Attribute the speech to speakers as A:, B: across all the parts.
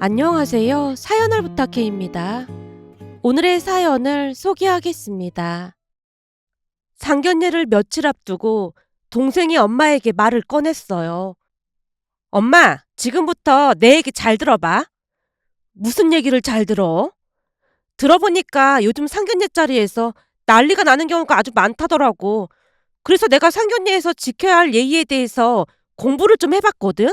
A: 안녕하세요. 사연을 부탁해입니다. 오늘의 사연을 소개하겠습니다. 상견례를 며칠 앞두고 동생이 엄마에게 말을 꺼냈어요. 엄마, 지금부터 내 얘기 잘 들어봐. 무슨 얘기를 잘 들어? 들어보니까 요즘 상견례 자리에서 난리가 나는 경우가 아주 많다더라고. 그래서 내가 상견례에서 지켜야 할 예의에 대해서 공부를 좀 해봤거든?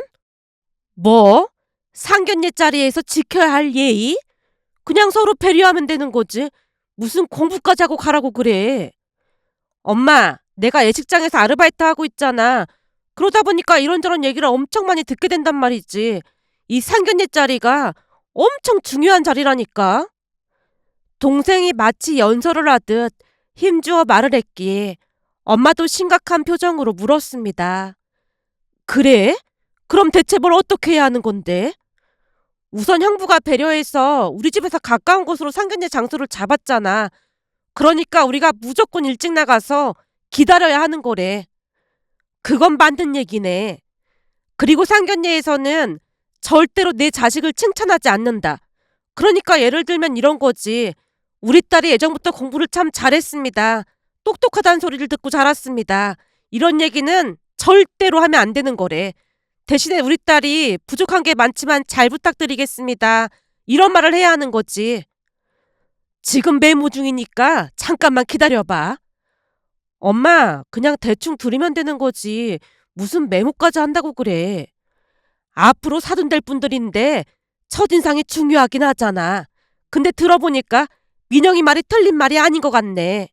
A: 뭐? 상견례 자리에서 지켜야 할 예의? 그냥 서로 배려하면 되는 거지. 무슨 공부까지 하고 가라고 그래. 엄마, 내가 예식장에서 아르바이트 하고 있잖아. 그러다 보니까 이런저런 얘기를 엄청 많이 듣게 된단 말이지. 이 상견례 자리가 엄청 중요한 자리라니까. 동생이 마치 연설을 하듯 힘주어 말을 했기에 엄마도 심각한 표정으로 물었습니다. 그래? 그럼 대체 뭘 어떻게 해야 하는 건데? 우선 형부가 배려해서 우리 집에서 가까운 곳으로 상견례 장소를 잡았잖아. 그러니까 우리가 무조건 일찍 나가서 기다려야 하는 거래. 그건 맞는 얘기네. 그리고 상견례에서는 절대로 내 자식을 칭찬하지 않는다. 그러니까 예를 들면 이런 거지. 우리 딸이 예전부터 공부를 참 잘했습니다. 똑똑하다는 소리를 듣고 자랐습니다. 이런 얘기는 절대로 하면 안 되는 거래. 대신에 우리 딸이 부족한 게 많지만 잘 부탁드리겠습니다. 이런 말을 해야 하는 거지. 지금 메모 중이니까 잠깐만 기다려봐. 엄마, 그냥 대충 들으면 되는 거지. 무슨 메모까지 한다고 그래. 앞으로 사돈될 분들인데 첫인상이 중요하긴 하잖아. 근데 들어보니까 민영이 말이 틀린 말이 아닌 것 같네.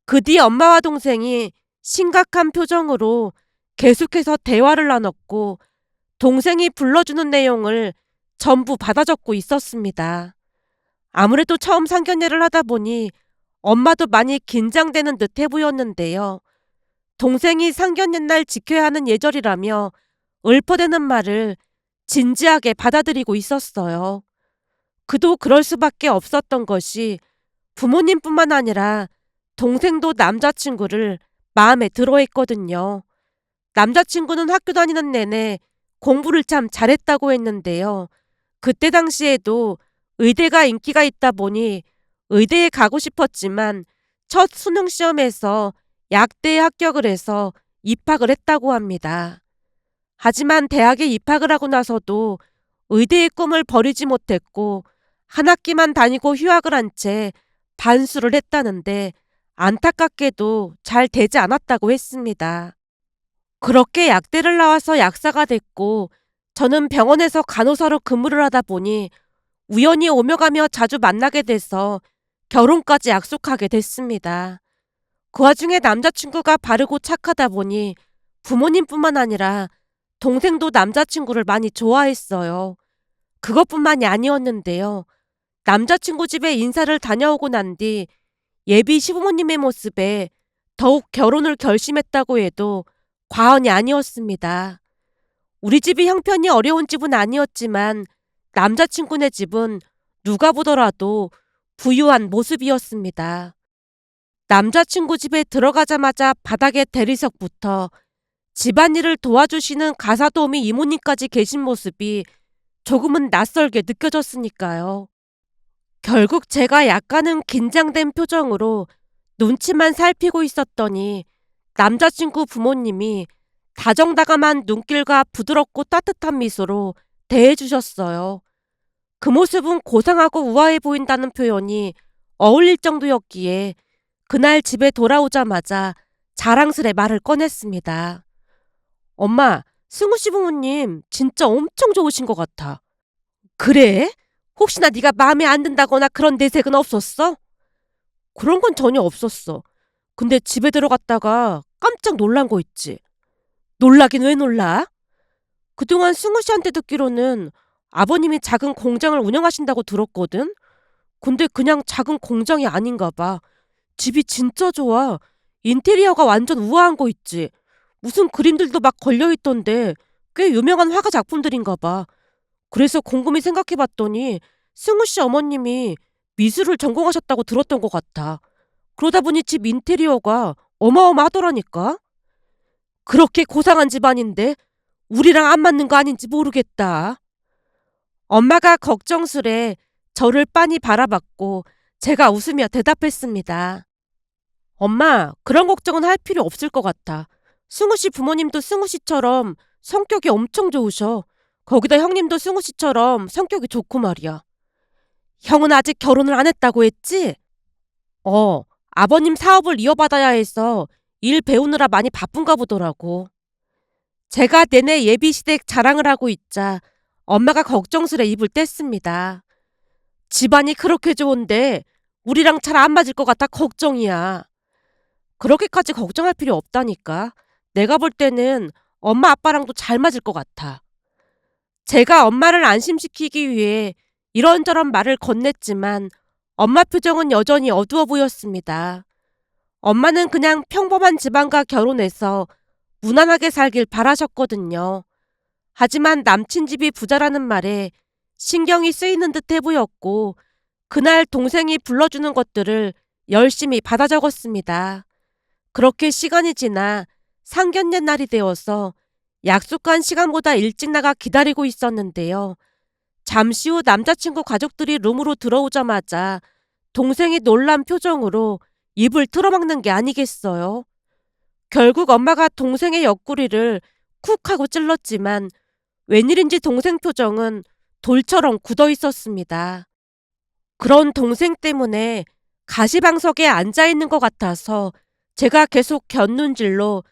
A: 그 뒤 엄마와 동생이 심각한 표정으로 계속해서 대화를 나눴고 동생이 불러주는 내용을 전부 받아 적고 있었습니다. 아무래도 처음 상견례를 하다 보니 엄마도 많이 긴장되는 듯해 보였는데요. 동생이 상견례 날 지켜야 하는 예절이라며 읊어대는 말을 진지하게 받아들이고 있었어요. 그도 그럴 수밖에 없었던 것이 부모님뿐만 아니라 동생도 남자친구를 마음에 들어 했거든요. 남자친구는 학교 다니는 내내 공부를 참 잘했다고 했는데요. 그때 당시에도 의대가 인기가 있다 보니 의대에 가고 싶었지만 첫 수능 시험에서 약대에 합격을 해서 입학을 했다고 합니다. 하지만 대학에 입학을 하고 나서도 의대의 꿈을 버리지 못했고 한 학기만 다니고 휴학을 한 채 반수를 했다는데 안타깝게도 잘 되지 않았다고 했습니다. 그렇게 약대를 나와서 약사가 됐고 저는 병원에서 간호사로 근무를 하다 보니 우연히 오며 가며 자주 만나게 돼서 결혼까지 약속하게 됐습니다. 그 와중에 남자친구가 바르고 착하다 보니 부모님뿐만 아니라 동생도 남자친구를 많이 좋아했어요. 그것뿐만이 아니었는데요. 남자친구 집에 인사를 다녀오고 난 뒤 예비 시부모님의 모습에 더욱 결혼을 결심했다고 해도 과언이 아니었습니다. 우리 집이 형편이 어려운 집은 아니었지만 남자친구네 집은 누가 보더라도 부유한 모습이었습니다. 남자친구 집에 들어가자마자 바닥에 대리석부터 집안일을 도와주시는 가사도우미 이모님까지 계신 모습이 조금은 낯설게 느껴졌으니까요. 결국 제가 약간은 긴장된 표정으로 눈치만 살피고 있었더니 남자친구 부모님이 다정다감한 눈길과 부드럽고 따뜻한 미소로 대해주셨어요. 그 모습은 고상하고 우아해 보인다는 표현이 어울릴 정도였기에 그날 집에 돌아오자마자 자랑스레 말을 꺼냈습니다. 엄마, 승우 씨 부모님 진짜 엄청 좋으신 것 같아. 그래? 혹시나 네가 마음에 안 든다거나 그런 내색은 없었어? 그런 건 전혀 없었어. 근데 집에 들어갔다가 깜짝 놀란 거 있지. 놀라긴 왜 놀라? 그동안 승우 씨한테 듣기로는 아버님이 작은 공장을 운영하신다고 들었거든? 근데 그냥 작은 공장이 아닌가 봐. 집이 진짜 좋아. 인테리어가 완전 우아한 거 있지. 무슨 그림들도 막 걸려있던데 꽤 유명한 화가 작품들인가 봐. 그래서 곰곰이 생각해봤더니 승우 씨 어머님이 미술을 전공하셨다고 들었던 것 같아. 그러다 보니 집 인테리어가 어마어마하더라니까. 그렇게 고상한 집안인데 우리랑 안 맞는 거 아닌지 모르겠다. 엄마가 걱정스레 저를 빤히 바라봤고 제가 웃으며 대답했습니다. 엄마, 그런 걱정은 할 필요 없을 것 같아. 승우 씨 부모님도 승우 씨처럼 성격이 엄청 좋으셔. 거기다 형님도 승우 씨처럼 성격이 좋고 말이야. 형은 아직 결혼을 안 했다고 했지? 어, 아버님 사업을 이어받아야 해서 일 배우느라 많이 바쁜가 보더라고. 제가 내내 예비시댁 자랑을 하고 있자 엄마가 걱정스레 입을 뗐습니다. 집안이 그렇게 좋은데 우리랑 잘 안 맞을 것 같아 걱정이야. 그렇게까지 걱정할 필요 없다니까. 내가 볼 때는 엄마 아빠랑도 잘 맞을 것 같아. 제가 엄마를 안심시키기 위해 이런저런 말을 건넸지만 엄마 표정은 여전히 어두워 보였습니다. 엄마는 그냥 평범한 집안과 결혼해서 무난하게 살길 바라셨거든요. 하지만 남친 집이 부자라는 말에 신경이 쓰이는 듯해 보였고 그날 동생이 불러주는 것들을 열심히 받아 적었습니다. 그렇게 시간이 지나 상견례 날이 되어서 약속한 시간보다 일찍 나가 기다리고 있었는데요. 잠시 후 남자친구 가족들이 룸으로 들어오자마자 동생이 놀란 표정으로 입을 틀어막는 게 아니겠어요. 결국 엄마가 동생의 옆구리를 쿡 하고 찔렀지만 웬일인지 동생 표정은 돌처럼 굳어 있었습니다. 그런 동생 때문에 가시방석에 앉아 있는 것 같아서 제가 계속 곁눈질로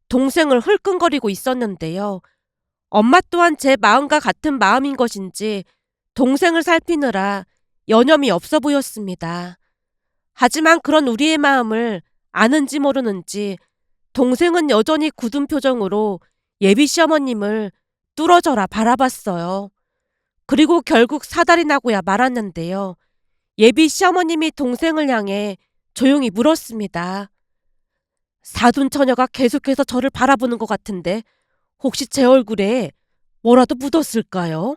A: 동생을 흘끈거리고 있었는데요. 엄마 또한 제 마음과 같은 마음인 것인지 동생을 살피느라 여념이 없어 보였습니다. 하지만 그런 우리의 마음을 아는지 모르는지 동생은 여전히 굳은 표정으로 예비 시어머님을 뚫어져라 바라봤어요. 그리고 결국 사달이 나고야 말았는데요. 예비 시어머님이 동생을 향해 조용히 물었습니다. 사돈 처녀가 계속해서 저를 바라보는 것 같은데 혹시 제 얼굴에 뭐라도 묻었을까요?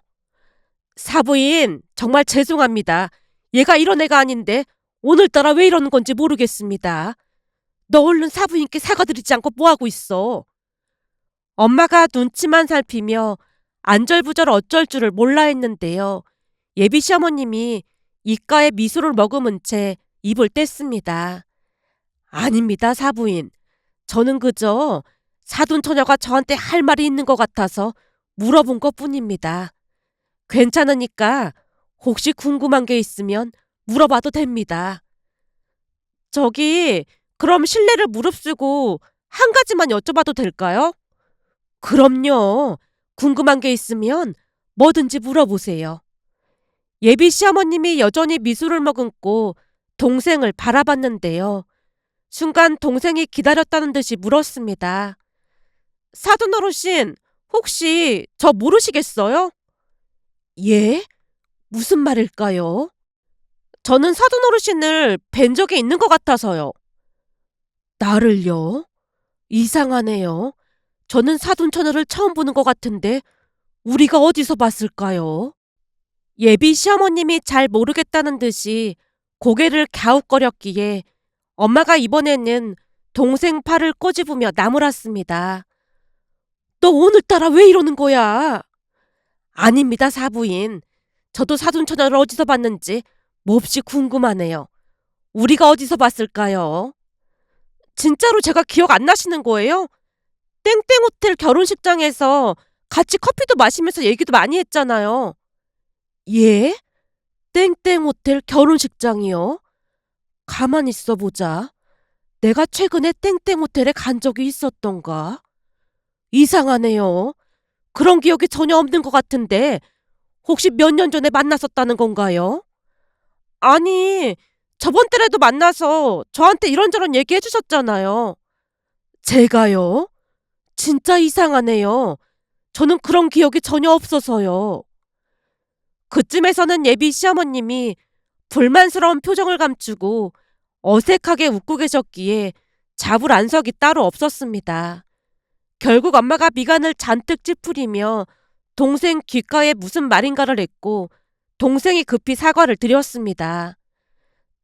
A: 사부인, 정말 죄송합니다. 얘가 이런 애가 아닌데 오늘따라 왜 이러는 건지 모르겠습니다. 너 얼른 사부인께 사과드리지 않고 뭐하고 있어? 엄마가 눈치만 살피며 안절부절 어쩔 줄을 몰라 했는데요. 예비 시어머님이 입가에 미소를 머금은 채 입을 뗐습니다. 아닙니다, 사부인. 저는 그저 사돈 처녀가 저한테 할 말이 있는 것 같아서 물어본 것뿐입니다. 괜찮으니까 혹시 궁금한 게 있으면 물어봐도 됩니다. 저기, 그럼 실례를 무릅쓰고 한 가지만 여쭤봐도 될까요? 그럼요. 궁금한 게 있으면 뭐든지 물어보세요. 예비 시어머님이 여전히 미소를 머금고 동생을 바라봤는데요. 순간 동생이 기다렸다는 듯이 물었습니다. 사돈 어르신, 혹시 저 모르시겠어요? 예? 무슨 말일까요? 저는 사돈 어르신을 뵌 적이 있는 것 같아서요. 나를요? 이상하네요. 저는 사돈 처녀를 처음 보는 것 같은데 우리가 어디서 봤을까요? 예비 시어머님이 잘 모르겠다는 듯이 고개를 갸웃거렸기에 엄마가 이번에는 동생 팔을 꼬집으며 나무랐습니다. 너 오늘따라 왜 이러는 거야? 아닙니다, 사부인. 저도 사돈처녀를 어디서 봤는지 몹시 궁금하네요. 우리가 어디서 봤을까요? 진짜로 제가 기억 안 나시는 거예요? 땡땡 호텔 결혼식장에서 같이 커피도 마시면서 얘기도 많이 했잖아요. 예? 땡땡 호텔 결혼식장이요? 가만히 있어 보자. 내가 최근에 땡땡 호텔에 간 적이 있었던가? 이상하네요. 그런 기억이 전혀 없는 것 같은데 혹시 몇 년 전에 만났었다는 건가요? 아니, 저번 달에도 만나서 저한테 이런저런 얘기해 주셨잖아요. 제가요? 진짜 이상하네요. 저는 그런 기억이 전혀 없어서요. 그쯤에서는 예비 시어머님이 불만스러운 표정을 감추고 어색하게 웃고 계셨기에 잡을 안석이 따로 없었습니다. 결국 엄마가 미간을 잔뜩 찌푸리며 동생 귓가에 무슨 말인가를 했고 동생이 급히 사과를 드렸습니다.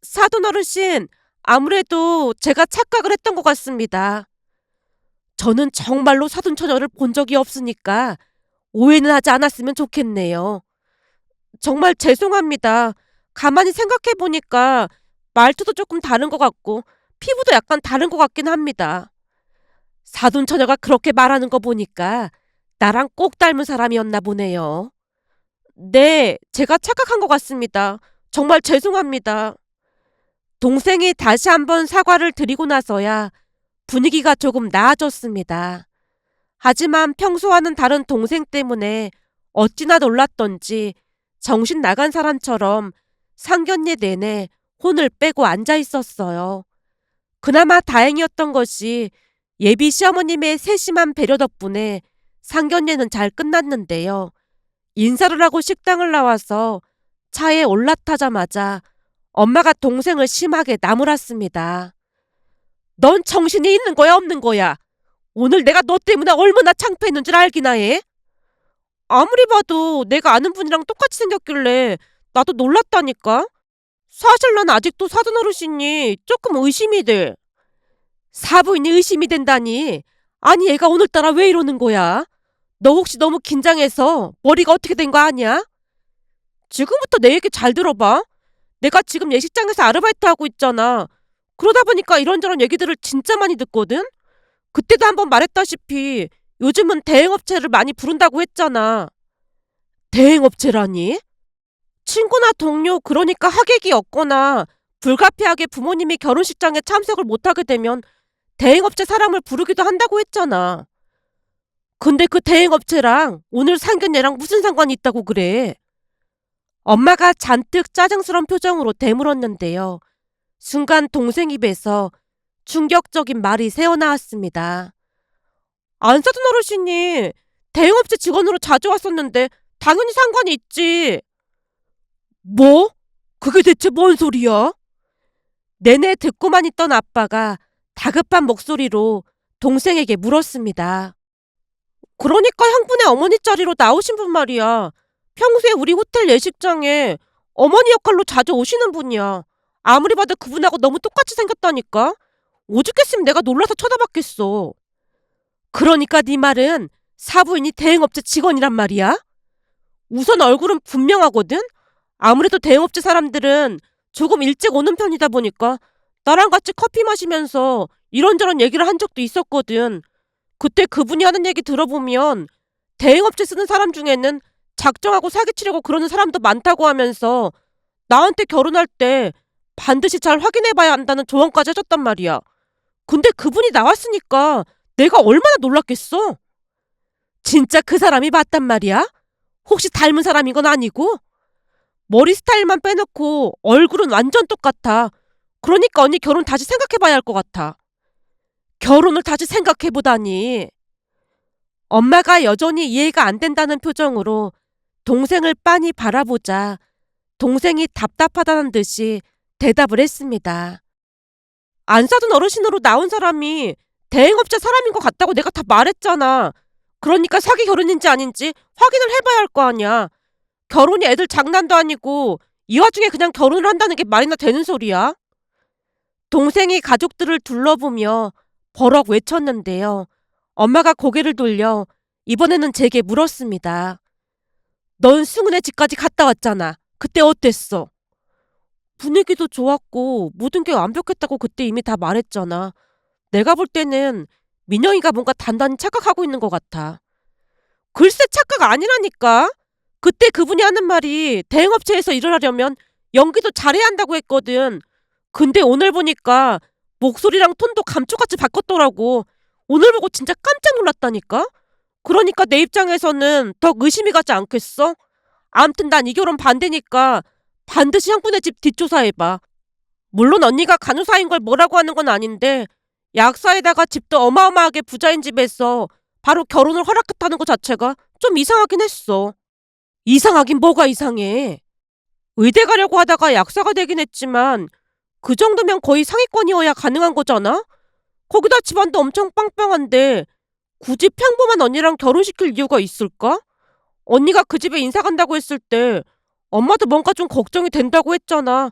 A: 사돈 어르신, 아무래도 제가 착각을 했던 것 같습니다. 저는 정말로 사돈 처녀를 본 적이 없으니까 오해는 하지 않았으면 좋겠네요. 정말 죄송합니다. 가만히 생각해보니까 말투도 조금 다른 것 같고 피부도 약간 다른 것 같긴 합니다. 사돈처녀가 그렇게 말하는 거 보니까 나랑 꼭 닮은 사람이었나 보네요. 네, 제가 착각한 것 같습니다. 정말 죄송합니다. 동생이 다시 한번 사과를 드리고 나서야 분위기가 조금 나아졌습니다. 하지만 평소와는 다른 동생 때문에 어찌나 놀랐던지 정신 나간 사람처럼 상견례 내내 혼을 빼고 앉아 있었어요. 그나마 다행이었던 것이 예비 시어머님의 세심한 배려 덕분에 상견례는 잘 끝났는데요. 인사를 하고 식당을 나와서 차에 올라타자마자 엄마가 동생을 심하게 나무랐습니다. 넌 정신이 있는 거야, 없는 거야? 오늘 내가 너 때문에 얼마나 창피했는 줄 알기나 해? 아무리 봐도 내가 아는 분이랑 똑같이 생겼길래 나도 놀랐다니까? 사실 난 아직도 사돈 어르신이 조금 의심이 돼. 사부인이 의심이 된다니? 아니 얘가 오늘따라 왜 이러는 거야? 너 혹시 너무 긴장해서 머리가 어떻게 된 거 아니야? 지금부터 내 얘기 잘 들어봐. 내가 지금 예식장에서 아르바이트 하고 있잖아. 그러다 보니까 이런저런 얘기들을 진짜 많이 듣거든? 그때도 한번 말했다시피 요즘은 대행업체를 많이 부른다고 했잖아. 대행업체라니? 친구나 동료, 그러니까 하객이 없거나 불가피하게 부모님이 결혼식장에 참석을 못하게 되면 대행업체 사람을 부르기도 한다고 했잖아. 근데 그 대행업체랑 오늘 상견례랑 무슨 상관이 있다고 그래? 엄마가 잔뜩 짜증스런 표정으로 되물었는데요. 순간 동생 입에서 충격적인 말이 새어나왔습니다. 안사돈 어르신이 대행업체 직원으로 자주 왔었는데 당연히 상관이 있지. 뭐? 그게 대체 뭔 소리야? 내내 듣고만 있던 아빠가 다급한 목소리로 동생에게 물었습니다. 그러니까 형부네 어머니 자리로 나오신 분 말이야. 평소에 우리 호텔 예식장에 어머니 역할로 자주 오시는 분이야. 아무리 봐도 그분하고 너무 똑같이 생겼다니까? 오죽했으면 내가 놀라서 쳐다봤겠어. 그러니까 네 말은 사부인이 대행업체 직원이란 말이야? 우선 얼굴은 분명하거든? 아무래도 대행업체 사람들은 조금 일찍 오는 편이다 보니까 나랑 같이 커피 마시면서 이런저런 얘기를 한 적도 있었거든. 그때 그분이 하는 얘기 들어보면 대행업체 쓰는 사람 중에는 작정하고 사기치려고 그러는 사람도 많다고 하면서 나한테 결혼할 때 반드시 잘 확인해봐야 한다는 조언까지 해줬단 말이야. 근데 그분이 나왔으니까 내가 얼마나 놀랐겠어? 진짜 그 사람이 맞단 말이야? 혹시 닮은 사람인 건 아니고? 머리 스타일만 빼놓고 얼굴은 완전 똑같아. 그러니까 언니 결혼 다시 생각해봐야 할 것 같아. 결혼을 다시 생각해보다니. 엄마가 여전히 이해가 안 된다는 표정으로 동생을 빤히 바라보자 동생이 답답하다는 듯이 대답을 했습니다. 안 사둔 어르신으로 나온 사람이 대행업체 사람인 것 같다고 내가 다 말했잖아. 그러니까 사기 결혼인지 아닌지 확인을 해봐야 할 거 아니야. 결혼이 애들 장난도 아니고 이 와중에 그냥 결혼을 한다는 게 말이나 되는 소리야? 동생이 가족들을 둘러보며 버럭 외쳤는데요. 엄마가 고개를 돌려 이번에는 제게 물었습니다. 넌 승은의 집까지 갔다 왔잖아. 그때 어땠어? 분위기도 좋았고 모든 게 완벽했다고 그때 이미 다 말했잖아. 내가 볼 때는 민영이가 뭔가 단단히 착각하고 있는 것 같아. 글쎄 착각 아니라니까. 그때 그분이 하는 말이 대행업체에서 일을 하려면 연기도 잘해야 한다고 했거든. 근데 오늘 보니까 목소리랑 톤도 감쪽같이 바꿨더라고. 오늘 보고 진짜 깜짝 놀랐다니까. 그러니까 내 입장에서는 더 의심이 가지 않겠어? 암튼 난 이 결혼 반대니까 반드시 형부네 집 뒷조사해봐. 물론 언니가 간호사인 걸 뭐라고 하는 건 아닌데 약사에다가 집도 어마어마하게 부자인 집에서 바로 결혼을 허락했다는 것 자체가 좀 이상하긴 했어. 이상하긴 뭐가 이상해. 의대 가려고 하다가 약사가 되긴 했지만 그 정도면 거의 상위권이어야 가능한 거잖아? 거기다 집안도 엄청 빵빵한데 굳이 평범한 언니랑 결혼시킬 이유가 있을까? 언니가 그 집에 인사 간다고 했을 때 엄마도 뭔가 좀 걱정이 된다고 했잖아.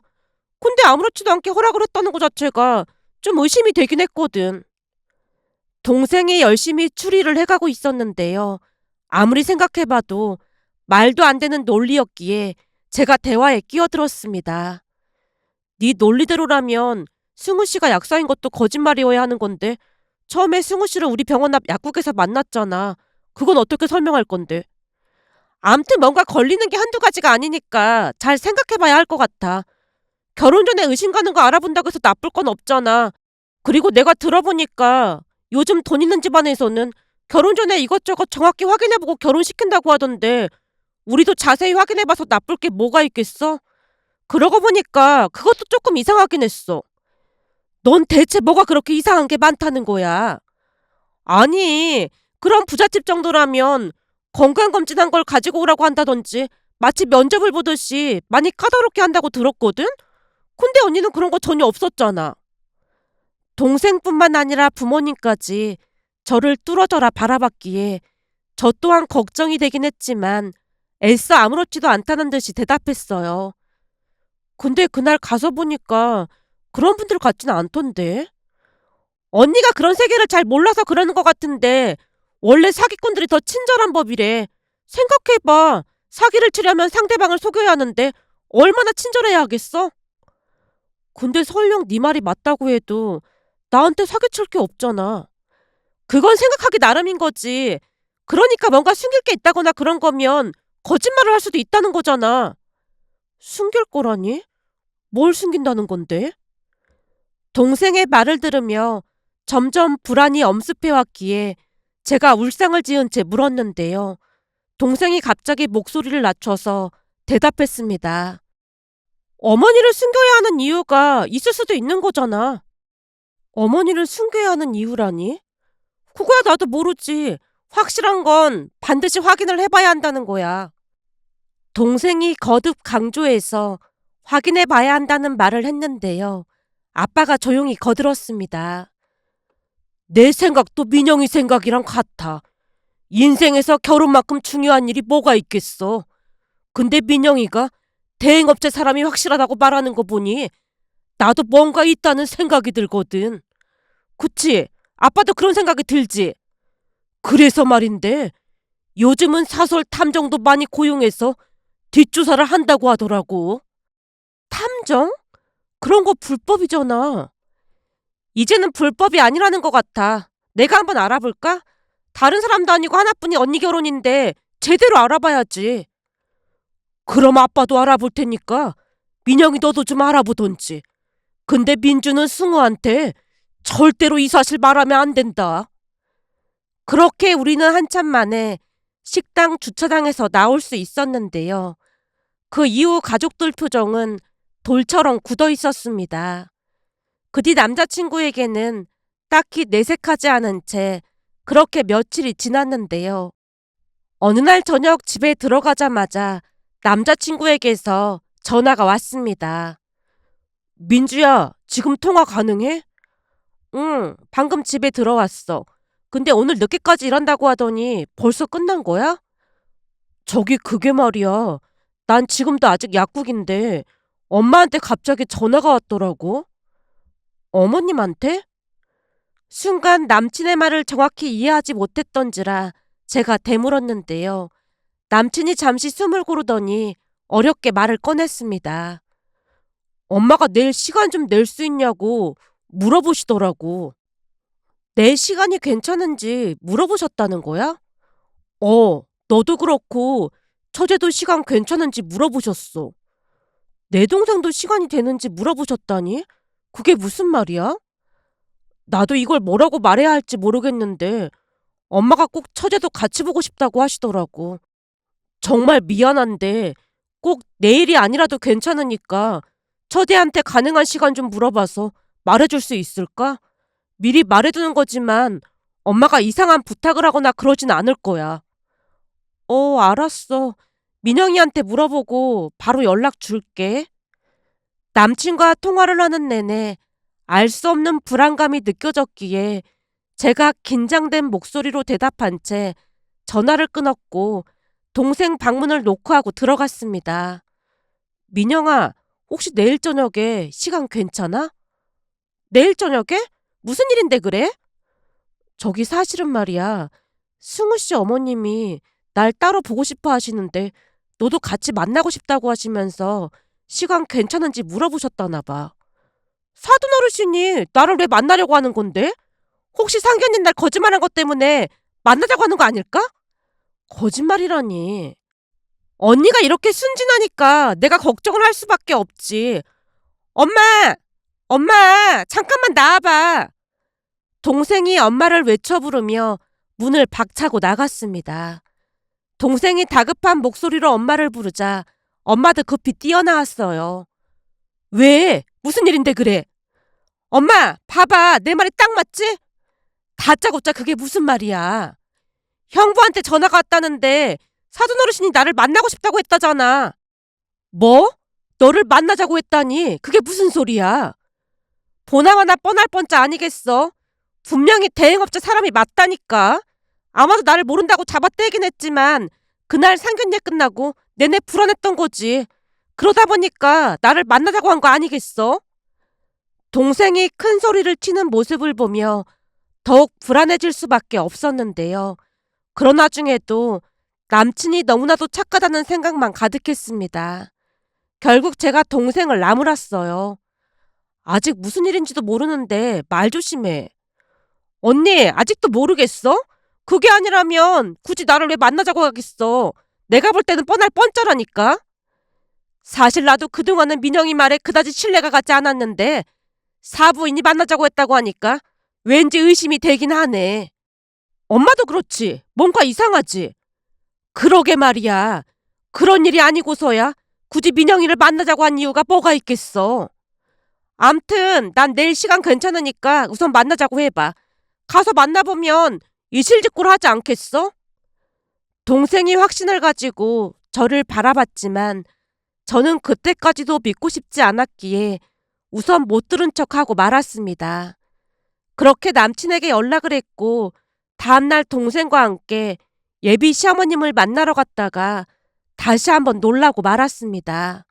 A: 근데 아무렇지도 않게 허락을 했다는 것 자체가 좀 의심이 되긴 했거든. 동생이 열심히 추리를 해가고 있었는데요. 아무리 생각해봐도 말도 안 되는 논리였기에 제가 대화에 끼어들었습니다. 네 논리대로라면 승우 씨가 약사인 것도 거짓말이어야 하는 건데 처음에 승우 씨를 우리 병원 앞 약국에서 만났잖아. 그건 어떻게 설명할 건데? 암튼 뭔가 걸리는 게 한두 가지가 아니니까 잘 생각해봐야 할 것 같아. 결혼 전에 의심 가는 거 알아본다고 해서 나쁠 건 없잖아. 그리고 내가 들어보니까 요즘 돈 있는 집안에서는 결혼 전에 이것저것 정확히 확인해보고 결혼시킨다고 하던데 우리도 자세히 확인해봐서 나쁠 게 뭐가 있겠어? 그러고 보니까 그것도 조금 이상하긴 했어. 넌 대체 뭐가 그렇게 이상한 게 많다는 거야? 아니, 그런 부잣집 정도라면 건강검진한 걸 가지고 오라고 한다든지 마치 면접을 보듯이 많이 까다롭게 한다고 들었거든? 근데 언니는 그런 거 전혀 없었잖아. 동생뿐만 아니라 부모님까지 저를 뚫어져라 바라봤기에 저 또한 걱정이 되긴 했지만 애써 아무렇지도 않다는 듯이 대답했어요. 근데 그날 가서 보니까 그런 분들 같지는 않던데. 언니가 그런 세계를 잘 몰라서 그러는 것 같은데 원래 사기꾼들이 더 친절한 법이래. 생각해봐. 사기를 치려면 상대방을 속여야 하는데 얼마나 친절해야 하겠어? 근데 설령 네 말이 맞다고 해도 나한테 사기칠 게 없잖아. 그건 생각하기 나름인 거지. 그러니까 뭔가 숨길 게 있다거나 그런 거면 거짓말을 할 수도 있다는 거잖아. 숨길 거라니? 뭘 숨긴다는 건데? 동생의 말을 들으며 점점 불안이 엄습해왔기에 제가 울상을 지은 채 물었는데요. 동생이 갑자기 목소리를 낮춰서 대답했습니다. 어머니를 숨겨야 하는 이유가 있을 수도 있는 거잖아. 어머니를 숨겨야 하는 이유라니? 그거야 나도 모르지. 확실한 건 반드시 확인을 해봐야 한다는 거야. 동생이 거듭 강조해서 확인해 봐야 한다는 말을 했는데요. 아빠가 조용히 거들었습니다. 내 생각도 민영이 생각이랑 같아. 인생에서 결혼만큼 중요한 일이 뭐가 있겠어. 근데 민영이가 대행업체 사람이 확실하다고 말하는 거 보니 나도 뭔가 있다는 생각이 들거든. 그치? 아빠도 그런 생각이 들지? 그래서 말인데 요즘은 사설 탐정도 많이 고용해서 뒷조사를 한다고 하더라고. 탐정? 그런 거 불법이잖아. 이제는 불법이 아니라는 것 같아. 내가 한번 알아볼까? 다른 사람도 아니고 하나뿐인 언니 결혼인데 제대로 알아봐야지. 그럼 아빠도 알아볼 테니까 민영이 너도 좀 알아보던지. 근데 민주는 승우한테 절대로 이 사실 말하면 안 된다. 그렇게 우리는 한참 만에 식당 주차장에서 나올 수 있었는데요. 그 이후 가족들 표정은 돌처럼 굳어 있었습니다. 그 뒤 남자친구에게는 딱히 내색하지 않은 채 그렇게 며칠이 지났는데요. 어느 날 저녁 집에 들어가자마자 남자친구에게서 전화가 왔습니다. 민주야, 지금 통화 가능해? 응, 방금 집에 들어왔어. 근데 오늘 늦게까지 일한다고 하더니 벌써 끝난 거야? 저기 그게 말이야. 난 지금도 아직 약국인데 엄마한테 갑자기 전화가 왔더라고. 어머님한테? 순간 남친의 말을 정확히 이해하지 못했던지라 제가 되물었는데요. 남친이 잠시 숨을 고르더니 어렵게 말을 꺼냈습니다. 엄마가 내일 시간 좀 낼 수 있냐고 물어보시더라고. 내 시간이 괜찮은지 물어보셨다는 거야? 너도 그렇고 처제도 시간 괜찮은지 물어보셨어. 내 동생도 시간이 되는지 물어보셨다니? 그게 무슨 말이야? 나도 이걸 뭐라고 말해야 할지 모르겠는데 엄마가 꼭 처제도 같이 보고 싶다고 하시더라고. 정말 미안한데 꼭 내일이 아니라도 괜찮으니까 처제한테 가능한 시간 좀 물어봐서 말해줄 수 있을까? 미리 말해두는 거지만 엄마가 이상한 부탁을 하거나 그러진 않을 거야. 알았어. 민영이한테 물어보고 바로 연락 줄게. 남친과 통화를 하는 내내 알 수 없는 불안감이 느껴졌기에 제가 긴장된 목소리로 대답한 채 전화를 끊었고 동생 방문을 노크하고 들어갔습니다. 민영아, 혹시 내일 저녁에 시간 괜찮아? 내일 저녁에? 무슨 일인데 그래? 저기 사실은 말이야. 승우 씨 어머님이 날 따로 보고 싶어 하시는데 너도 같이 만나고 싶다고 하시면서 시간 괜찮은지 물어보셨다나 봐. 사돈 어르신이 나를 왜 만나려고 하는 건데? 혹시 상견례 날 거짓말한 것 때문에 만나자고 하는 거 아닐까? 거짓말이라니. 언니가 이렇게 순진하니까 내가 걱정을 할 수밖에 없지. 엄마! 엄마! 잠깐만 나와봐! 동생이 엄마를 외쳐 부르며 문을 박차고 나갔습니다. 동생이 다급한 목소리로 엄마를 부르자 엄마도 급히 뛰어나왔어요. 왜? 무슨 일인데 그래? 엄마, 봐봐. 내 말이 딱 맞지? 다짜고짜 그게 무슨 말이야. 형부한테 전화가 왔다는데 사돈 어르신이 나를 만나고 싶다고 했다잖아. 뭐? 너를 만나자고 했다니 그게 무슨 소리야? 보나마나 뻔할 뻔짜 아니겠어? 분명히 대행업체 사람이 맞다니까. 아마도 나를 모른다고 잡아떼긴 했지만 그날 상견례 끝나고 내내 불안했던 거지. 그러다 보니까 나를 만나자고 한 거 아니겠어? 동생이 큰 소리를 치는 모습을 보며 더욱 불안해질 수밖에 없었는데요. 그런 와중에도 남친이 너무나도 착하다는 생각만 가득했습니다. 결국 제가 동생을 나무랐어요. 아직 무슨 일인지도 모르는데 말 조심해. 언니, 아직도 모르겠어? 그게 아니라면 굳이 나를 왜 만나자고 하겠어? 내가 볼 때는 뻔할 뻔짜라니까. 사실 나도 그동안은 민영이 말에 그다지 신뢰가 가지 않았는데 사부인이 만나자고 했다고 하니까 왠지 의심이 되긴 하네. 엄마도 그렇지. 뭔가 이상하지. 그러게 말이야. 그런 일이 아니고서야 굳이 민영이를 만나자고 한 이유가 뭐가 있겠어. 암튼 난 내일 시간 괜찮으니까 우선 만나자고 해봐. 가서 만나보면 이실직고를 하지 않겠어? 동생이 확신을 가지고 저를 바라봤지만 저는 그때까지도 믿고 싶지 않았기에 우선 못 들은 척하고 말았습니다. 그렇게 남친에게 연락을 했고 다음날 동생과 함께 예비 시어머님을 만나러 갔다가 다시 한번 놀라고 말았습니다.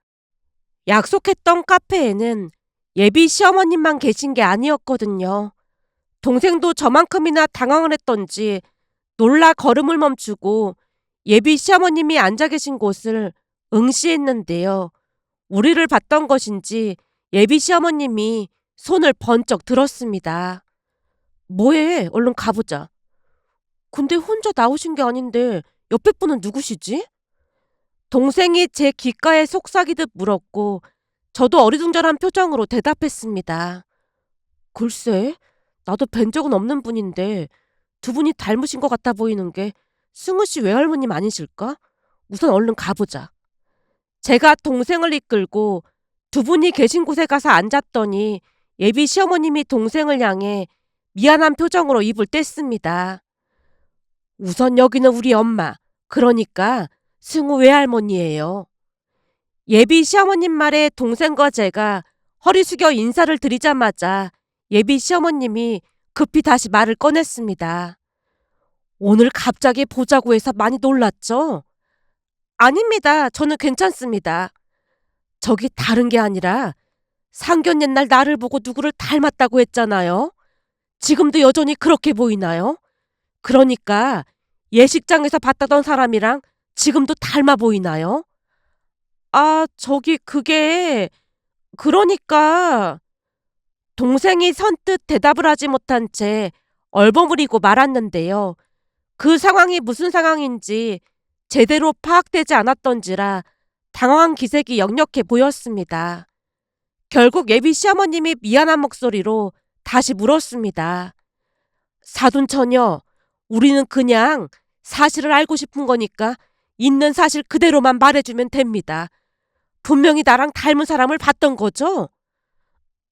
A: 약속했던 카페에는 예비 시어머님만 계신 게 아니었거든요. 동생도 저만큼이나 당황을 했던지 놀라 걸음을 멈추고 예비 시어머님이 앉아 계신 곳을 응시했는데요. 우리를 봤던 것인지 예비 시어머님이 손을 번쩍 들었습니다. 뭐해? 얼른 가보자. 근데 혼자 나오신 게 아닌데 옆에 분은 누구시지? 동생이 제 귓가에 속삭이듯 물었고 저도 어리둥절한 표정으로 대답했습니다. 글쎄, 나도 뵌 적은 없는 분인데 두 분이 닮으신 것 같아 보이는 게 승우 씨 외할머님 아니실까? 우선 얼른 가보자. 제가 동생을 이끌고 두 분이 계신 곳에 가서 앉았더니 예비 시어머님이 동생을 향해 미안한 표정으로 입을 뗐습니다. 우선 여기는 우리 엄마, 그러니까 승우 외할머니예요. 예비 시어머님 말에 동생과 제가 허리 숙여 인사를 드리자마자 예비 시어머님이 급히 다시 말을 꺼냈습니다. 오늘 갑자기 보자고 해서 많이 놀랐죠? 아닙니다. 저는 괜찮습니다. 저기 다른 게 아니라 상견 옛날 나를 보고 누구를 닮았다고 했잖아요. 지금도 여전히 그렇게 보이나요? 그러니까 예식장에서 봤다던 사람이랑 지금도 닮아 보이나요? 아, 저기 그게 그러니까 동생이 선뜻 대답을 하지 못한 채 얼버무리고 말았는데요. 그 상황이 무슨 상황인지 제대로 파악되지 않았던지라 당황한 기색이 역력해 보였습니다. 결국 예비 시어머님이 미안한 목소리로 다시 물었습니다. 사돈처녀, 우리는 그냥 사실을 알고 싶은 거니까 있는 사실 그대로만 말해주면 됩니다. 분명히 나랑 닮은 사람을 봤던 거죠?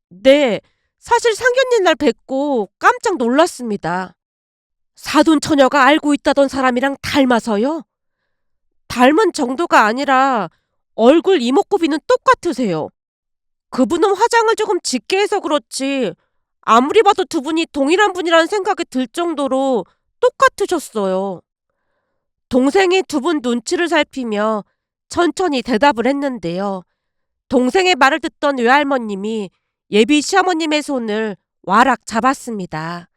A: 네, 사실 상견례 날 뵙고 깜짝 놀랐습니다. 사돈처녀가 알고 있다던 사람이랑 닮아서요? 닮은 정도가 아니라 얼굴 이목구비는 똑같으세요. 그분은 화장을 조금 짙게 해서 그렇지 아무리 봐도 두 분이 동일한 분이라는 생각이 들 정도로 똑같으셨어요. 동생이 두 분 눈치를 살피며 천천히 대답을 했는데요. 동생의 말을 듣던 외할머님이 예비 시어머님의 손을 와락 잡았습니다.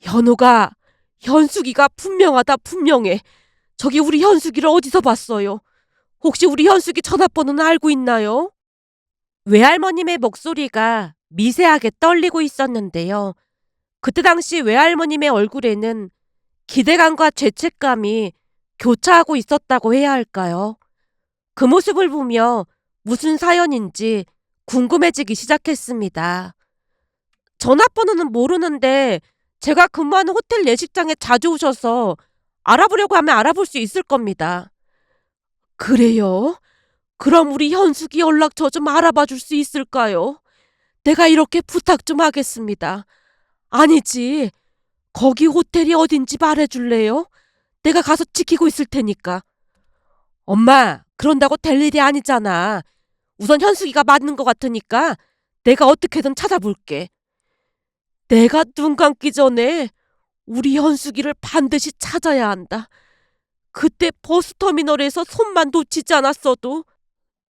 A: 현우가, 현숙이가 분명하다 분명해. 저기 우리 현숙이를 어디서 봤어요? 혹시 우리 현숙이 전화번호는 알고 있나요? 외할머님의 목소리가 미세하게 떨리고 있었는데요. 그때 당시 외할머님의 얼굴에는 기대감과 죄책감이 교차하고 있었다고 해야 할까요? 그 모습을 보며 무슨 사연인지 궁금해지기 시작했습니다. 전화번호는 모르는데 제가 근무하는 호텔 예식장에 자주 오셔서 알아보려고 하면 알아볼 수 있을 겁니다. 그래요? 그럼 우리 현숙이 연락처 좀 알아봐 줄 수 있을까요? 내가 이렇게 부탁 좀 하겠습니다. 아니지. 거기 호텔이 어딘지 말해줄래요? 내가 가서 지키고 있을 테니까. 엄마, 그런다고 될 일이 아니잖아. 우선 현숙이가 맞는 것 같으니까 내가 어떻게든 찾아볼게. 내가 눈 감기 전에 우리 현숙이를 반드시 찾아야 한다. 그때 버스터미널에서 손만 놓치지 않았어도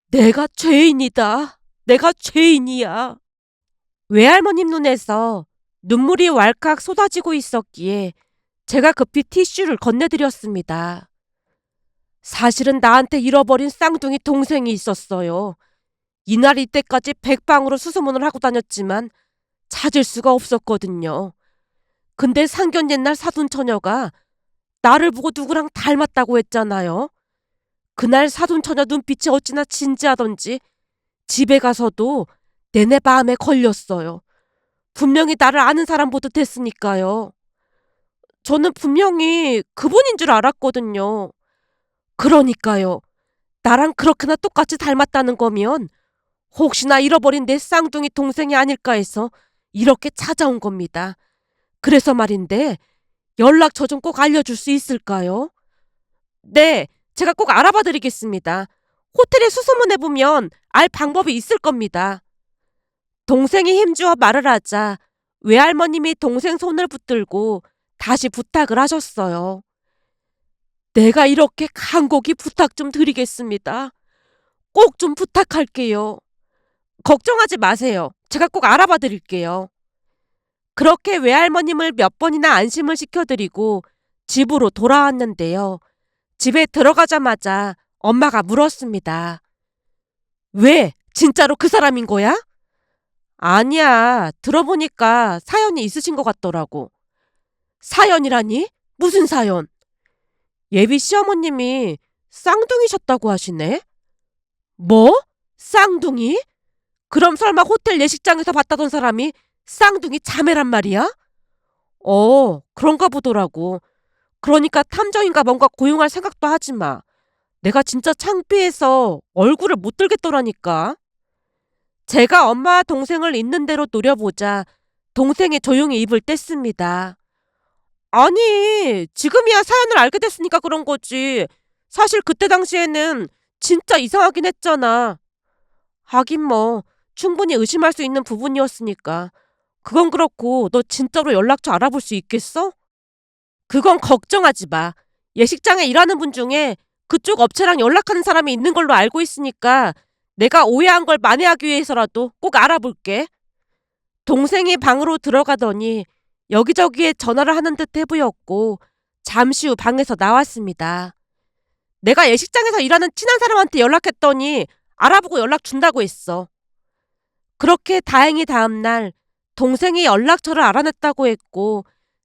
A: 내가 죄인이다. 내가 죄인이야. 외할머님 눈에서 눈물이 왈칵 쏟아지고 있었기에 제가 급히 티슈를 건네드렸습니다. 사실은 나한테 잃어버린 쌍둥이 동생이 있었어요. 이날 이때까지 백방으로 수소문을 하고 다녔지만 찾을 수가 없었거든요. 근데 상견 옛날 사돈처녀가 나를 보고 누구랑 닮았다고 했잖아요. 그날 사돈처녀 눈빛이 어찌나 진지하던지 집에 가서도 내내 마음에 걸렸어요. 분명히 나를 아는 사람 보듯 했으니까요. 저는 분명히 그분인 줄 알았거든요. 그러니까요. 나랑 그렇게나 똑같이 닮았다는 거면 혹시나 잃어버린 내 쌍둥이 동생이 아닐까 해서 이렇게 찾아온 겁니다. 그래서 말인데 연락처 좀 꼭 알려줄 수 있을까요? 네, 제가 꼭 알아봐 드리겠습니다. 호텔에 수소문해보면 알 방법이 있을 겁니다. 동생이 힘주어 말을 하자 외할머님이 동생 손을 붙들고 다시 부탁을 하셨어요. 내가 이렇게 간곡히 부탁 좀 드리겠습니다. 꼭 좀 부탁할게요. 걱정하지 마세요. 제가 꼭 알아봐 드릴게요. 그렇게 외할머님을 몇 번이나 안심을 시켜드리고 집으로 돌아왔는데요. 집에 들어가자마자 엄마가 물었습니다. 왜? 진짜로 그 사람인 거야? 아니야. 들어보니까 사연이 있으신 것 같더라고. 사연이라니? 무슨 사연? 예비 시어머님이 쌍둥이셨다고 하시네? 뭐? 쌍둥이? 그럼 설마 호텔 예식장에서 봤다던 사람이 쌍둥이 자매란 말이야? 그런가 보더라고. 그러니까 탐정인가 뭔가 고용할 생각도 하지 마. 내가 진짜 창피해서 얼굴을 못 들겠더라니까. 제가 엄마와 동생을 있는 대로 노려보자 동생이 조용히 입을 뗐습니다. 아니, 지금이야 사연을 알게 됐으니까 그런 거지. 사실 그때 당시에는 진짜 이상하긴 했잖아. 하긴 뭐 충분히 의심할 수 있는 부분이었으니까. 그건 그렇고 너 진짜로 연락처 알아볼 수 있겠어? 그건 걱정하지 마. 예식장에 일하는 분 중에 그쪽 업체랑 연락하는 사람이 있는 걸로 알고 있으니까 내가 오해한 걸 만회하기 위해서라도 꼭 알아볼게. 동생이 방으로 들어가더니 여기저기에 전화를 하는 듯 해보였고 잠시 후 방에서 나왔습니다. 내가 예식장에서 일하는 친한 사람한테 연락했더니 알아보고 연락 준다고 했어. 그렇게 다행히 다음날 동생이 연락처를 알아냈다고 했고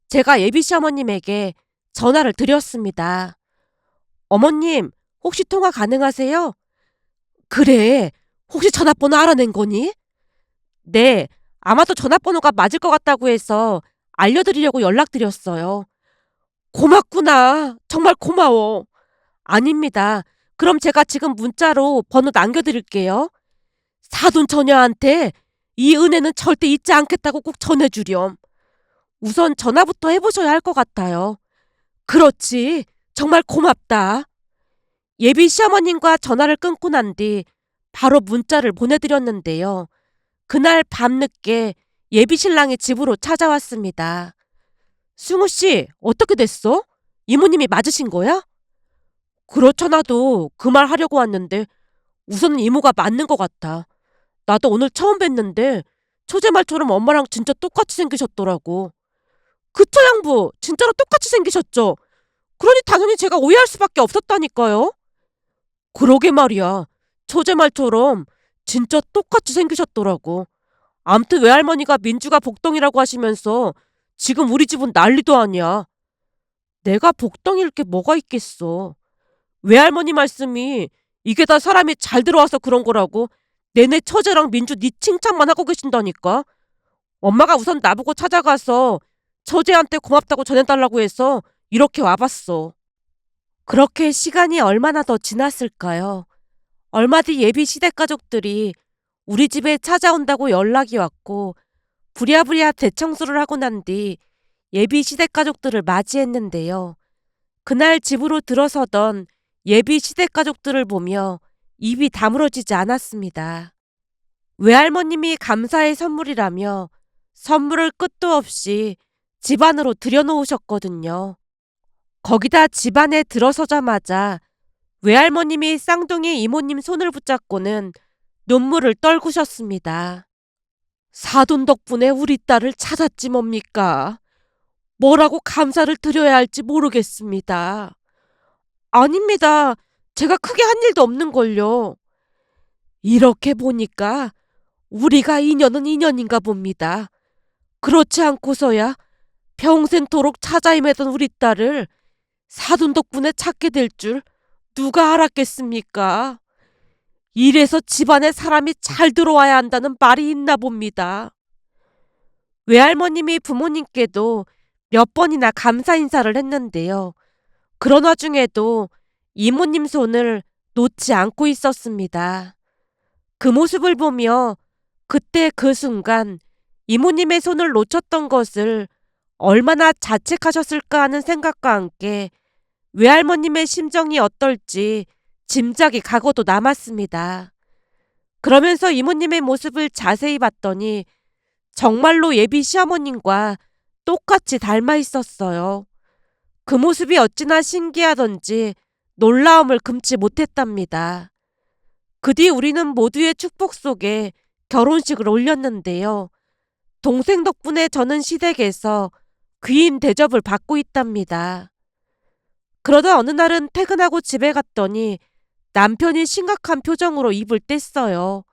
A: 제가 예비 시어머님에게 전화를 드렸습니다. 어머님, 혹시 통화 가능하세요? 그래, 혹시 전화번호 알아낸 거니? 네, 아마도 전화번호가 맞을 것 같다고 해서 알려드리려고 연락드렸어요. 고맙구나. 정말 고마워. 아닙니다. 그럼 제가 지금 문자로 번호 남겨드릴게요. 사돈처녀한테 이 은혜는 절대 잊지 않겠다고 꼭 전해주렴. 우선 전화부터 해보셔야 할 것 같아요. 그렇지. 정말 고맙다. 예비 시어머님과 전화를 끊고 난 뒤 바로 문자를 보내드렸는데요. 그날 밤늦게 예비 신랑이 집으로 찾아왔습니다. 승우 씨, 어떻게 됐어? 이모님이 맞으신 거야? 그렇잖아도 그 말 하려고 왔는데 우선은 이모가 맞는 것 같아. 나도 오늘 처음 뵀는데 초제말처럼 엄마랑 진짜 똑같이 생기셨더라고. 그쵸 양부, 진짜로 똑같이 생기셨죠? 그러니 당연히 제가 오해할 수밖에 없었다니까요. 그러게 말이야. 처제 말처럼 진짜 똑같이 생기셨더라고. 암튼 외할머니가 민주가 복덩이라고 하시면서 지금 우리 집은 난리도 아니야. 내가 복덩이일 게 뭐가 있겠어. 외할머니 말씀이 이게 다 사람이 잘 들어와서 그런 거라고 내내 처제랑 민주 네 칭찬만 하고 계신다니까. 엄마가 우선 나보고 찾아가서 처제한테 고맙다고 전해달라고 해서 이렇게 와봤어. 그렇게 시간이 얼마나 더 지났을까요? 얼마 뒤 예비 시댁 가족들이 우리 집에 찾아온다고 연락이 왔고 부랴부랴 대청소를 하고 난 뒤 예비 시댁 가족들을 맞이했는데요. 그날 집으로 들어서던 예비 시댁 가족들을 보며 입이 다물어지지 않았습니다. 외할머님이 감사의 선물이라며 선물을 끝도 없이 집 안으로 들여놓으셨거든요. 거기다 집 안에 들어서자마자 외할머님이 쌍둥이 이모님 손을 붙잡고는 눈물을 떨구셨습니다. 사돈 덕분에 우리 딸을 찾았지 뭡니까? 뭐라고 감사를 드려야 할지 모르겠습니다. 아닙니다. 제가 크게 한 일도 없는걸요. 이렇게 보니까 우리가 인연은 인연인가 봅니다. 그렇지 않고서야 평생토록 찾아 헤매던 우리 딸을 사돈 덕분에 찾게 될 줄 누가 알았겠습니까? 이래서 집안에 사람이 잘 들어와야 한다는 말이 있나 봅니다. 외할머님이 부모님께도 몇 번이나 감사 인사를 했는데요. 그런 와중에도 이모님 손을 놓지 않고 있었습니다. 그 모습을 보며 그때 그 순간 이모님의 손을 놓쳤던 것을 얼마나 자책하셨을까 하는 생각과 함께 외할머님의 심정이 어떨지 짐작이 가고도 남았습니다. 그러면서 이모님의 모습을 자세히 봤더니 정말로 예비 시어머님과 똑같이 닮아 있었어요. 그 모습이 어찌나 신기하던지 놀라움을 금치 못했답니다. 그 뒤 우리는 모두의 축복 속에 결혼식을 올렸는데요. 동생 덕분에 저는 시댁에서 귀인 대접을 받고 있답니다. 그러다 어느 날은 퇴근하고 집에 갔더니 남편이 심각한 표정으로 입을 뗐어요.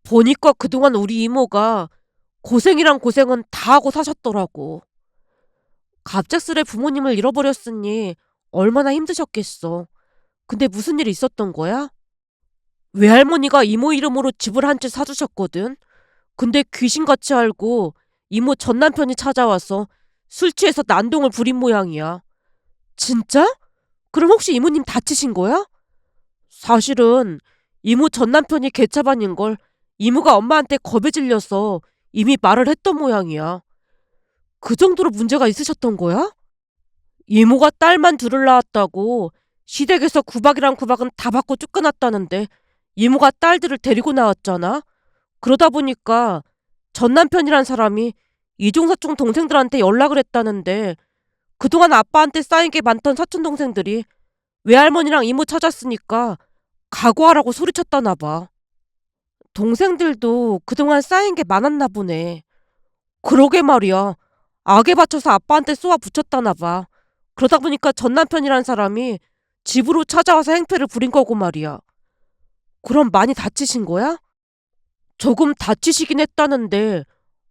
A: 보니까 그동안 우리 이모가 고생이란 고생은 다 하고 사셨더라고. 갑작스레 부모님을 잃어버렸으니 얼마나 힘드셨겠어. 근데 무슨 일이 있었던 거야? 외할머니가 이모 이름으로 집을 한 채 사주셨거든. 근데 귀신같이 알고 이모 전 남편이 찾아와서 술 취해서 난동을 부린 모양이야. 진짜? 그럼 혹시 이모님 다치신 거야? 사실은 이모 전 남편이 개차반인 걸 이모가 엄마한테 겁에 질려서 이미 말을 했던 모양이야. 그 정도로 문제가 있으셨던 거야? 이모가 딸만 둘을 낳았다고 시댁에서 구박이랑 구박은 다 받고 쫓겨났다는데 이모가 딸들을 데리고 나왔잖아. 그러다 보니까 전 남편이란 사람이 이종사촌 동생들한테 연락을 했다는데 그동안 아빠한테 쌓인 게 많던 사촌 동생들이 외할머니랑 이모 찾았으니까 각오하라고 소리쳤다나 봐. 동생들도 그동안 쌓인 게 많았나 보네. 그러게 말이야. 악에 받쳐서 아빠한테 쏘아 붙였다나 봐. 그러다 보니까 전 남편이란 사람이 집으로 찾아와서 행패를 부린 거고 말이야. 그럼 많이 다치신 거야? 조금 다치시긴 했다는데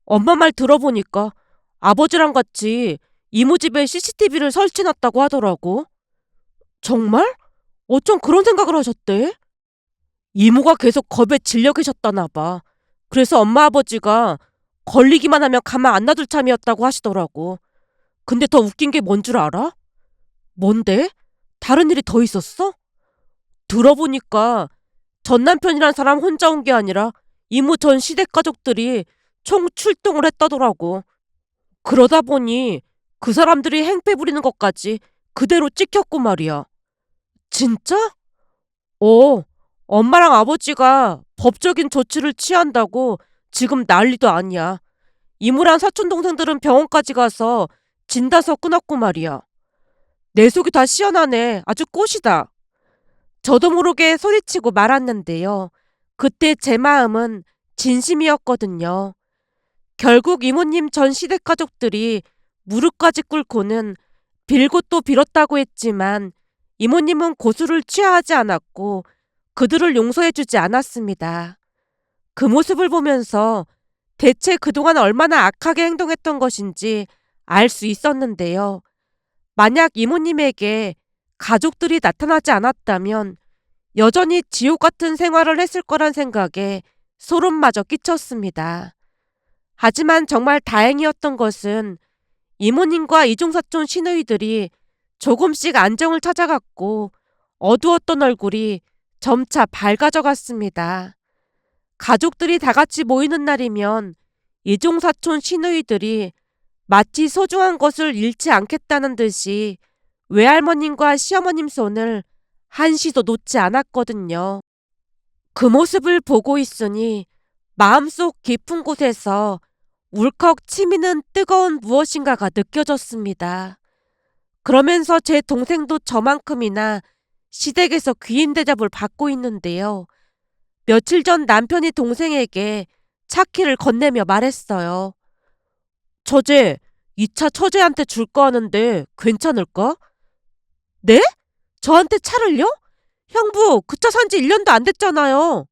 A: 엄마 말 들어보니까 아버지랑 같이 이모 집에 CCTV를 설치해놨다고 하더라고. 정말? 어쩜 그런 생각을 하셨대? 이모가 계속 겁에 질려 계셨다나 봐. 그래서 엄마 아버지가 걸리기만 하면 가만 안 놔둘 참이었다고 하시더라고. 근데 더 웃긴 게 뭔 줄 알아? 뭔데? 다른 일이 더 있었어? 들어보니까 전 남편이란 사람 혼자 온 게 아니라 이모 전 시댁 가족들이 총 출동을 했다더라고. 그러다 보니 그 사람들이 행패 부리는 것까지 그대로 찍혔고 말이야. 진짜? 어, 엄마랑 아버지가 법적인 조치를 취한다고 지금 난리도 아니야. 이모랑 사촌 동생들은 병원까지 가서 진단서 끊었고 말이야. 내 속이 다 시원하네. 아주 꽃이다. 저도 모르게 소리치고 말았는데요. 그때 제 마음은 진심이었거든요. 결국 이모님 전 시댁 가족들이 무릎까지 꿇고는 빌고 또 빌었다고 했지만 이모님은 고수를 취하하지 않았고 그들을 용서해주지 않았습니다. 그 모습을 보면서 대체 그동안 얼마나 악하게 행동했던 것인지 알 수 있었는데요. 만약 이모님에게 가족들이 나타나지 않았다면 여전히 지옥 같은 생활을 했을 거란 생각에 소름마저 끼쳤습니다. 하지만 정말 다행이었던 것은 이모님과 이종사촌 시누이들이 조금씩 안정을 찾아갔고 어두웠던 얼굴이 점차 밝아져 갔습니다. 가족들이 다 같이 모이는 날이면 이종사촌 시누이들이 마치 소중한 것을 잃지 않겠다는 듯이 외할머님과 시어머님 손을 한시도 놓지 않았거든요. 그 모습을 보고 있으니 마음속 깊은 곳에서 울컥 치미는 뜨거운 무엇인가가 느껴졌습니다. 그러면서 제 동생도 저만큼이나 시댁에서 귀인 대접을 받고 있는데요. 며칠 전 남편이 동생에게 차 키를 건네며 말했어요. 처제, 이 차 처제한테 줄 거 하는데 괜찮을까? 네? 저한테 차를요? 형부, 그 차 산지 1년도 안 됐잖아요.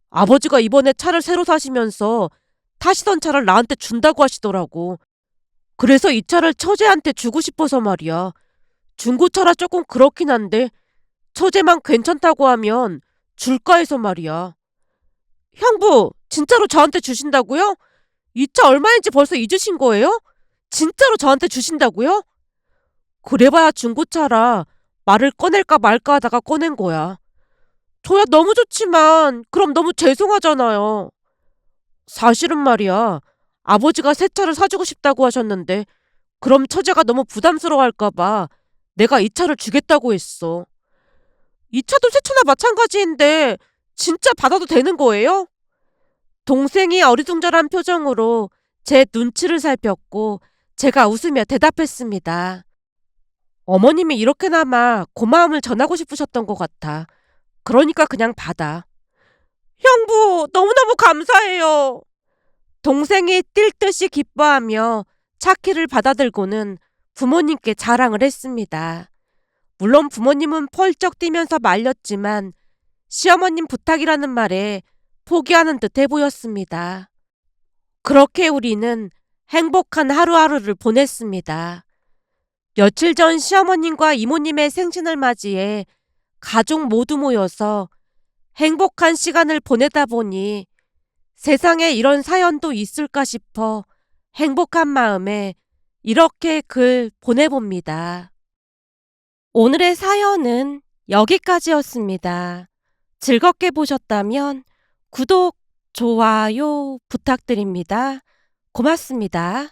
A: 아버지가 이번에 차를 새로 사시면서 타시던 차를 나한테 준다고 하시더라고. 그래서 이 차를 처제한테 주고 싶어서 말이야. 중고차라 조금 그렇긴 한데 처제만 괜찮다고 하면 줄까 해서 말이야. 형부, 진짜로 저한테 주신다고요? 이 차 얼마인지 벌써 잊으신 거예요? 진짜로 저한테 주신다고요? 그래봐야 중고차라 말을 꺼낼까 말까 하다가 꺼낸 거야. 저야 너무 좋지만 그럼 너무 죄송하잖아요. 사실은 말이야. 아버지가 새 차를 사주고 싶다고 하셨는데 그럼 처제가 너무 부담스러워할까 봐 내가 이 차를 주겠다고 했어. 이 차도 새 차나 마찬가지인데 진짜 받아도 되는 거예요? 동생이 어리둥절한 표정으로 제 눈치를 살폈고 제가 웃으며 대답했습니다. 어머님이 이렇게나마 고마움을 전하고 싶으셨던 것 같아. 그러니까 그냥 받아. 형부, 너무너무 감사해요. 동생이 뛸 듯이 기뻐하며 차키를 받아들고는 부모님께 자랑을 했습니다. 물론 부모님은 펄쩍 뛰면서 말렸지만 시어머님 부탁이라는 말에 포기하는 듯해 보였습니다. 그렇게 우리는 행복한 하루하루를 보냈습니다. 며칠 전 시어머님과 이모님의 생신을 맞이해 가족 모두 모여서 행복한 시간을 보내다 보니 세상에 이런 사연도 있을까 싶어 행복한 마음에 이렇게 글 보내봅니다. 오늘의 사연은 여기까지였습니다. 즐겁게 보셨다면 구독, 좋아요 부탁드립니다. 고맙습니다.